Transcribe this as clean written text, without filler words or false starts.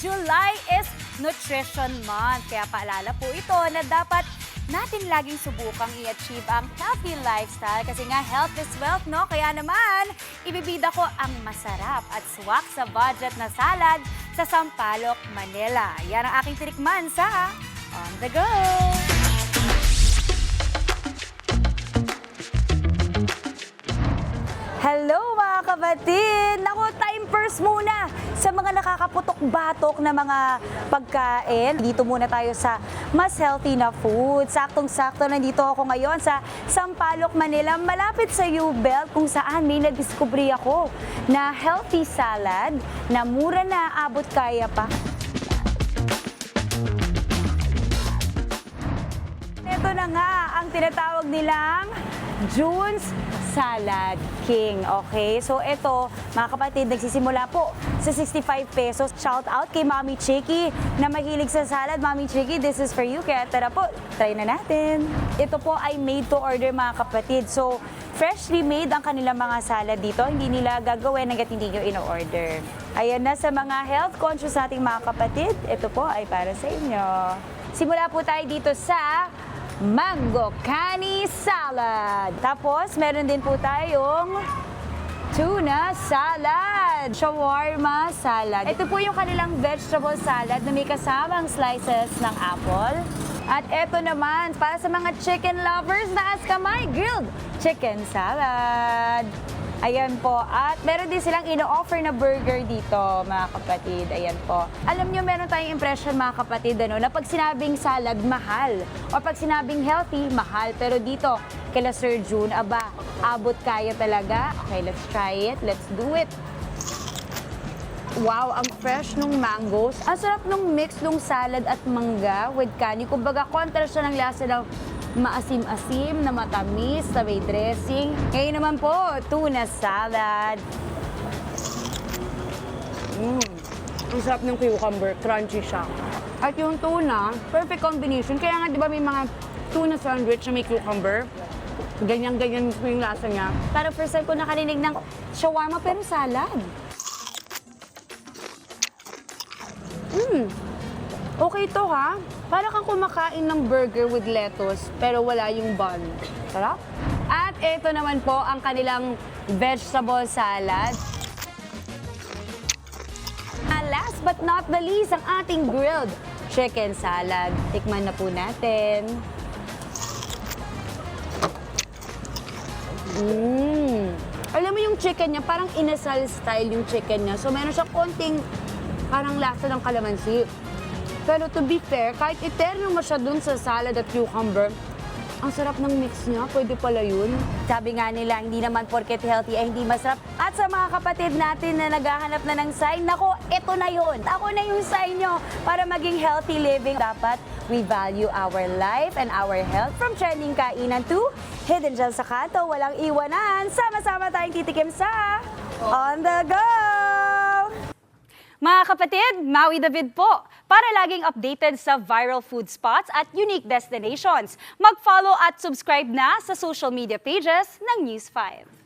July is Nutrition Month. Kaya paalala po ito na dapat natin laging subukang i-achieve ang healthy lifestyle kasi nga health is wealth, no? Kaya naman, ibibida ko ang masarap at swak sa budget na salad sa Sampaloc, Manila. Yan ang aking tinikman sa On The Go! Hello mga kapatid! Naku, time first muna sa mga nakakaputok-batok na mga pagkain. Dito muna tayo sa mas healthy na food. Saktong-sakto nandito ako ngayon sa Sampaloc, Manila, malapit sa U-Belt kung saan may nagdiskubre ako na healthy salad na mura na, abot kaya pa. Ito na nga ang tinatawag nilang June's Salad King. Okay, so ito mga kapatid, nagsisimula po sa 65 pesos. Shout out kay Mami Chicky na mahilig sa salad. Mami Chicky, this is for you. Kaya tara po, try na natin. Ito po ay made to order mga kapatid. So freshly made ang kanilang mga salad dito. Hindi nila gagawin hanggat hindi nyo in-order. Ayan na, sa mga health conscious nating mga kapatid, ito po ay para sa inyo. Simula po tayo dito sa Mango Cani Salad. Tapos, meron din po tayong tuna salad, shawarma salad. Ito po yung kanilang vegetable salad na may kasamang slices ng apple. At ito naman, para sa mga chicken lovers, taas kamay, grilled chicken salad. Ayan po. At meron din silang ino-offer na burger dito, mga kapatid. Ayan po. Alam nyo, meron tayong impression, mga kapatid, na pag sinabing salad, mahal. O pag sinabing healthy, mahal. Pero dito, kila Sir June, aba, abot kaya talaga. Okay, let's try it. Let's do it. Wow, ang fresh nung mangoes. Ang sarap nung mix nung salad at mangga with kani. Kumbaga, kontra siya ng lasa ng maasim-asim na matamis sa may dressing. Ngayon naman po, tuna salad. Ang sarap ng cucumber, crunchy siya. At yung tuna, perfect combination. Kaya nga, di ba may mga tuna sandwich na may cucumber? Ganyan-ganyan yung lasa niya. Pero first time ko nakarinig ng shawarma pero salad. Okay to ha. Para kang kumakain ng burger with lettuce pero wala yung bun. Sarap. At ito naman po ang kanilang vegetable salad. And last but not the least, ang ating grilled chicken salad. Tikman na po natin. Alam mo yung chicken niya, parang inasal style yung chicken niya. So meron siya konting parang lasa ng kalamansi. Pero to be fair, kahit eterno mo siya dun sa salad at cucumber, ang sarap ng mix niya, pwede pala yun. Sabi nga nila, hindi naman porket healthy ay hindi masarap. At sa mga kapatid natin na naghahanap na ng sign, nako, ito na yun. Ako na yung sign nyo para maging healthy living. Dapat we value our life and our health. From trending kainan to hidden gem sa kanto, walang iwanan. Sama-sama tayong titikim sa On The Go! Mga kapatid, Maui David po. Para laging updated sa viral food spots at unique destinations, mag-follow at subscribe na sa social media pages ng News 5.